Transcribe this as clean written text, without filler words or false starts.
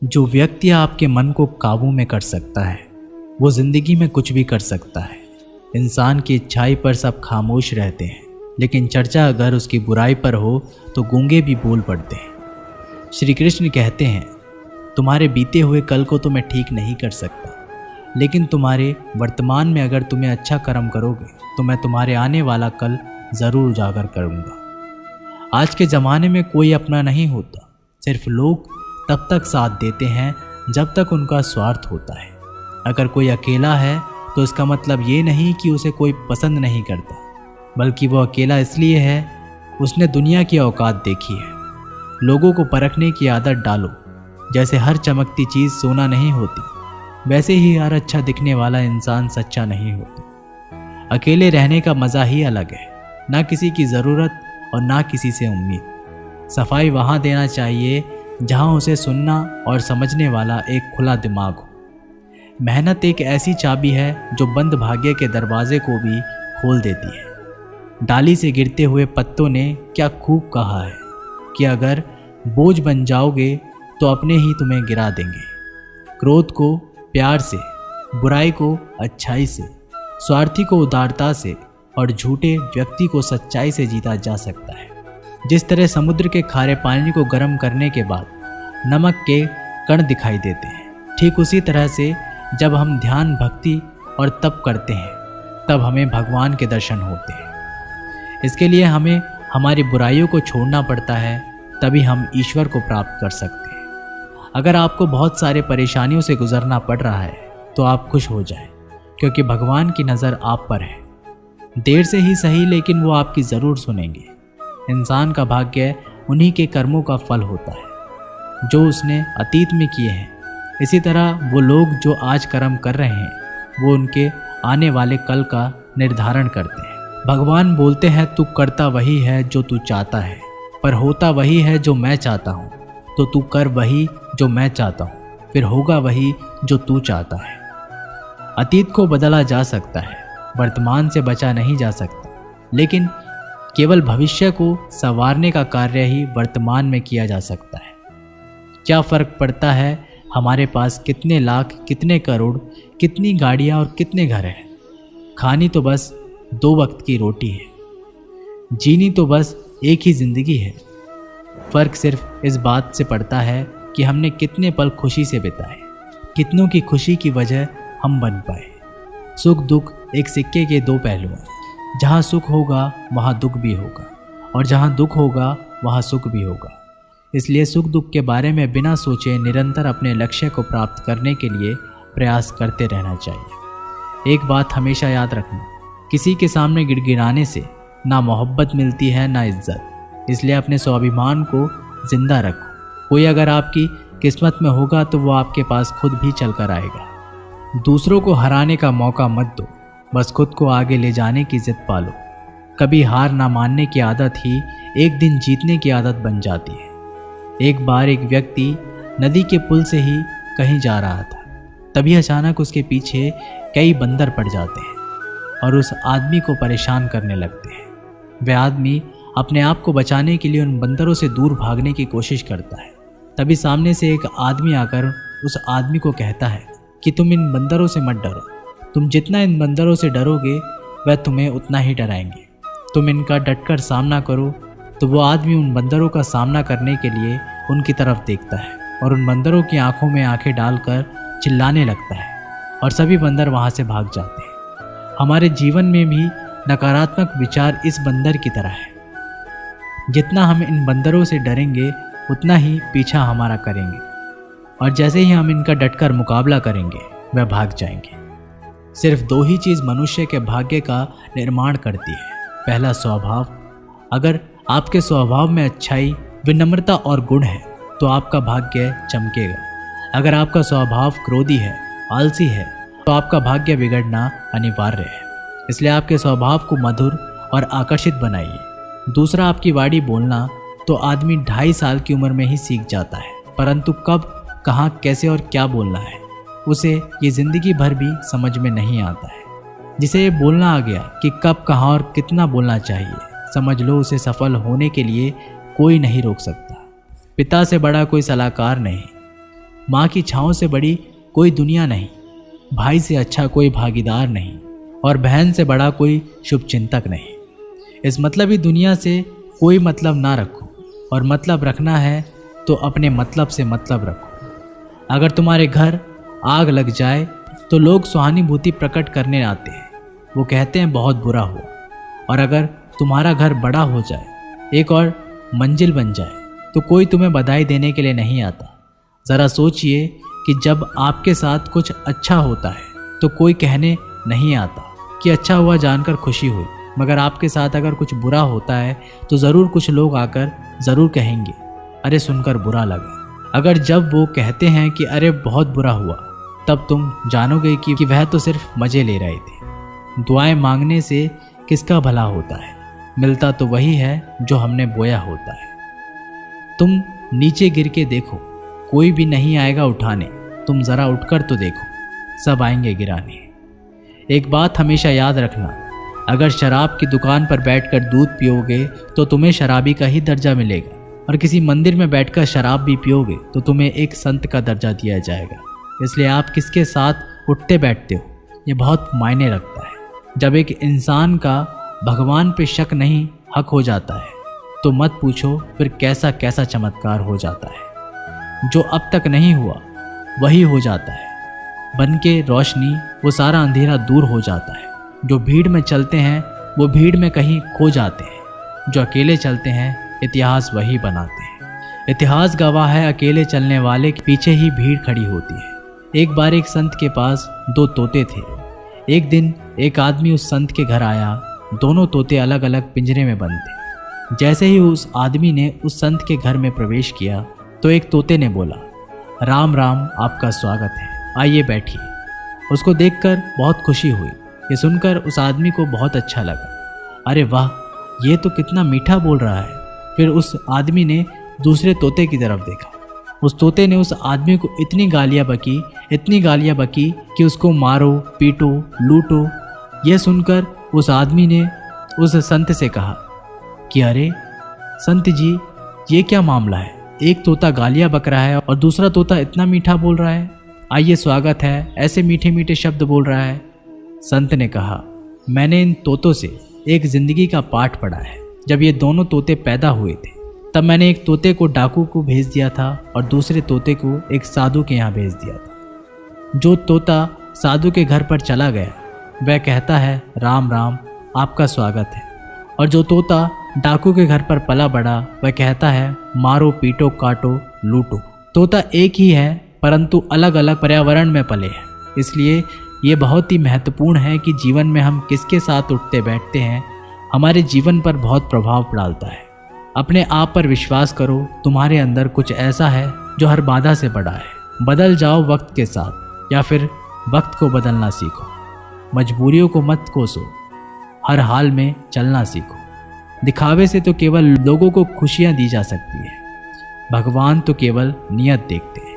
जो व्यक्ति आपके मन को काबू में कर सकता है वो जिंदगी में कुछ भी कर सकता है। इंसान की इच्छाई पर सब खामोश रहते हैं, लेकिन चर्चा अगर उसकी बुराई पर हो तो गूंगे भी बोल पड़ते हैं। श्री कृष्ण कहते हैं, तुम्हारे बीते हुए कल को तो मैं ठीक नहीं कर सकता, लेकिन तुम्हारे वर्तमान में अगर तुम्हें अच्छा कर्म करोगे तो मैं तुम्हारे आने वाला कल ज़रूर उजागर करूँगा। आज के ज़माने में कोई अपना नहीं होता, सिर्फ लोग तब तक साथ देते हैं जब तक उनका स्वार्थ होता है। अगर कोई अकेला है तो इसका मतलब ये नहीं कि उसे कोई पसंद नहीं करता, बल्कि वो अकेला इसलिए है उसने दुनिया की औकात देखी है। लोगों को परखने की आदत डालो। जैसे हर चमकती चीज़ सोना नहीं होती, वैसे ही हर अच्छा दिखने वाला इंसान सच्चा नहीं होता। अकेले रहने का मज़ा ही अलग है, ना किसी की ज़रूरत और ना किसी से उम्मीद। सफाई वहाँ देना चाहिए जहाँ उसे सुनना और समझने वाला एक खुला दिमाग हो। मेहनत एक ऐसी चाबी है जो बंद भाग्य के दरवाजे को भी खोल देती है। डाली से गिरते हुए पत्तों ने क्या खूब कहा है कि अगर बोझ बन जाओगे तो अपने ही तुम्हें गिरा देंगे। क्रोध को प्यार से, बुराई को अच्छाई से, स्वार्थी को उदारता से और झूठे व्यक्ति को सच्चाई से जीता जा सकता है। जिस तरह समुद्र के खारे पानी को गर्म करने के बाद नमक के कण दिखाई देते हैं, ठीक उसी तरह से जब हम ध्यान, भक्ति और तप करते हैं तब हमें भगवान के दर्शन होते हैं। इसके लिए हमें हमारी बुराइयों को छोड़ना पड़ता है, तभी हम ईश्वर को प्राप्त कर सकते हैं। अगर आपको बहुत सारे परेशानियों से गुजरना पड़ रहा है तो आप खुश हो जाएं, क्योंकि भगवान की नज़र आप पर है। देर से ही सही, लेकिन वो आपकी ज़रूर सुनेंगे। इंसान का भाग्य उन्हीं के कर्मों का फल होता है जो उसने अतीत में किए हैं। इसी तरह वो लोग जो आज कर्म कर रहे हैं वो उनके आने वाले कल का निर्धारण करते हैं। भगवान बोलते हैं, तू करता वही है जो तू चाहता है, पर होता वही है जो मैं चाहता हूँ। तो तू कर वही जो मैं चाहता हूँ, फिर होगा वही जो तू चाहता है। अतीत को बदला जा सकता है, वर्तमान से बचा नहीं जा सकता, लेकिन केवल भविष्य को संवारने का कार्य ही वर्तमान में किया जा सकता है। क्या फ़र्क पड़ता है हमारे पास कितने लाख, कितने करोड़, कितनी गाड़ियाँ और कितने घर हैं। खानी तो बस 2 वक्त की रोटी है, जीनी तो बस एक ही ज़िंदगी है। फ़र्क सिर्फ इस बात से पड़ता है कि हमने कितने पल खुशी से बिताए, कितनों की खुशी की वजह हम बन पाए। सुख दुख एक सिक्के के 2 पहलू हैं। जहाँ सुख होगा वहाँ दुख भी होगा, और जहाँ दुख होगा वहाँ सुख भी होगा। इसलिए सुख दुख के बारे में बिना सोचे निरंतर अपने लक्ष्य को प्राप्त करने के लिए प्रयास करते रहना चाहिए। एक बात हमेशा याद रखना, किसी के सामने गिड़गिड़ाने से ना मोहब्बत मिलती है ना इज्जत। इसलिए अपने स्वाभिमान को जिंदा रखो। कोई अगर आपकी किस्मत में होगा तो वो आपके पास खुद भी चल कर आएगा। दूसरों को हराने का मौका मत दो, बस खुद को आगे ले जाने की जिद पालो। कभी हार ना मानने की आदत ही एक दिन जीतने की आदत बन जाती है। एक बार एक व्यक्ति नदी के पुल से ही कहीं जा रहा था, तभी अचानक उसके पीछे कई बंदर पड़ जाते हैं और उस आदमी को परेशान करने लगते हैं। वह आदमी अपने आप को बचाने के लिए उन बंदरों से दूर भागने की कोशिश करता है। तभी सामने से एक आदमी आकर उस आदमी को कहता है कि तुम इन बंदरों से मत डरो, तुम जितना इन बंदरों से डरोगे वह तुम्हें उतना ही डराएंगे। तुम इनका डटकर सामना करो। तो वो आदमी उन बंदरों का सामना करने के लिए उनकी तरफ देखता है और उन बंदरों की आंखों में आंखें डालकर चिल्लाने लगता है, और सभी बंदर वहाँ से भाग जाते हैं। हमारे जीवन में भी नकारात्मक विचार इस बंदर की तरह है। जितना हम इन बंदरों से डरेंगे उतना ही पीछा हमारा करेंगे, और जैसे ही हम इनका डटकर मुकाबला करेंगे वह भाग जाएंगे। सिर्फ 2 ही चीज़ मनुष्य के भाग्य का निर्माण करती है। पहला, स्वभाव। अगर आपके स्वभाव में अच्छाई, विनम्रता और गुण है तो आपका भाग्य चमकेगा। अगर आपका स्वभाव क्रोधी है, आलसी है, तो आपका भाग्य बिगड़ना अनिवार्य है। इसलिए आपके स्वभाव को मधुर और आकर्षित बनाइए। दूसरा, आपकी वाणी बोलना तो आदमी 2.5 साल की उम्र में ही सीख जाता है, परंतु कब, कहाँ, कैसे और क्या बोलना है उसे ये ज़िंदगी भर भी समझ में नहीं आता है। जिसे ये बोलना आ गया कि कब, कहाँ और कितना बोलना चाहिए, समझ लो उसे सफल होने के लिए कोई नहीं रोक सकता। पिता से बड़ा कोई सलाहकार नहीं। माँ की छाँव से बड़ी कोई दुनिया नहीं, भाई से अच्छा कोई भागीदार नहीं, और बहन से बड़ा कोई शुभचिंतक नहीं। इस मतलबी दुनिया से कोई मतलब ना रखो, और मतलब रखना है तो अपने मतलब से मतलब रखो। अगर तुम्हारे घर आग लग जाए तो लोग सहानुभूति प्रकट करने आते हैं, वो कहते हैं बहुत बुरा हुआ। और अगर तुम्हारा घर बड़ा हो जाए, एक और मंजिल बन जाए, तो कोई तुम्हें बधाई देने के लिए नहीं आता। ज़रा सोचिए कि जब आपके साथ कुछ अच्छा होता है तो कोई कहने नहीं आता कि अच्छा हुआ जानकर खुशी हुई, मगर आपके साथ अगर कुछ बुरा होता है तो ज़रूर कुछ लोग आकर ज़रूर कहेंगे अरे सुनकर बुरा लगा। अगर जब वो कहते हैं कि अरे बहुत बुरा हुआ, तब तुम जानोगे कि वह तो सिर्फ मज़े ले रहे थे। दुआएं मांगने से किसका भला होता है, मिलता तो वही है जो हमने बोया होता है। तुम नीचे गिर के देखो, कोई भी नहीं आएगा उठाने, तुम ज़रा उठकर तो देखो, सब आएंगे गिराने। एक बात हमेशा याद रखना, अगर शराब की दुकान पर बैठकर दूध पियोगे तो तुम्हें शराबी का ही दर्जा मिलेगा, और किसी मंदिर में बैठकर शराब भी पियोगे तो तुम्हें एक संत का दर्जा दिया जाएगा। इसलिए आप किसके साथ उठते बैठते हो ये बहुत मायने रखता है। जब एक इंसान का भगवान पे शक नहीं हक हो जाता है तो मत पूछो फिर कैसा कैसा चमत्कार हो जाता है। जो अब तक नहीं हुआ वही हो जाता है, बन के रोशनी वो सारा अंधेरा दूर हो जाता है। जो भीड़ में चलते हैं वो भीड़ में कहीं खो जाते हैं, जो अकेले चलते हैं इतिहास वही बनाते हैं। इतिहास गवाह है अकेले चलने वाले के पीछे ही भीड़ खड़ी होती है। एक बार एक संत के पास 2 तोते थे। एक दिन एक आदमी उस संत के घर आया, दोनों तोते अलग अलग पिंजरे में बंद थे। जैसे ही उस आदमी ने उस संत के घर में प्रवेश किया तो एक तोते ने बोला, राम राम, आपका स्वागत है, आइए बैठिए। उसको देखकर बहुत खुशी हुई। ये सुनकर उस आदमी को बहुत अच्छा लगा। अरे वाह, ये तो कितना मीठा बोल रहा है। फिर उस आदमी ने दूसरे तोते की तरफ देखा। उस तोते ने उस आदमी को इतनी गालियाँ बकी कि उसको मारो, पीटो, लूटो। यह सुनकर उस आदमी ने उस संत से कहा कि अरे संत जी, ये क्या मामला है? एक तोता गालियाँ बक रहा है और दूसरा तोता इतना मीठा बोल रहा है। आइए स्वागत है, ऐसे मीठे मीठे शब्द बोल रहा है। संत ने कहा, मैंने इन तोतों से एक जिंदगी का पाठ पढ़ा है। जब ये दोनों तोते पैदा हुए थे तब मैंने एक तोते को डाकू को भेज दिया था और दूसरे तोते को एक साधु के यहाँ भेज दिया था। जो तोता साधु के घर पर चला गया वह कहता है राम राम, आपका स्वागत है, और जो तोता डाकू के घर पर पला बड़ा वह कहता है मारो, पीटो, काटो, लूटो। तोता एक ही है परंतु अलग अलग पर्यावरण में पले हैं। इसलिए ये बहुत ही महत्वपूर्ण है कि जीवन में हम किसके साथ उठते बैठते हैं हमारे जीवन पर बहुत प्रभाव डालता है। अपने आप पर विश्वास करो, तुम्हारे अंदर कुछ ऐसा है जो हर बाधा से बड़ा है। बदल जाओ वक्त के साथ, या फिर वक्त को बदलना सीखो। मजबूरियों को मत कोसो, हर हाल में चलना सीखो। दिखावे से तो केवल लोगों को खुशियां दी जा सकती है, भगवान तो केवल नियत देखते हैं।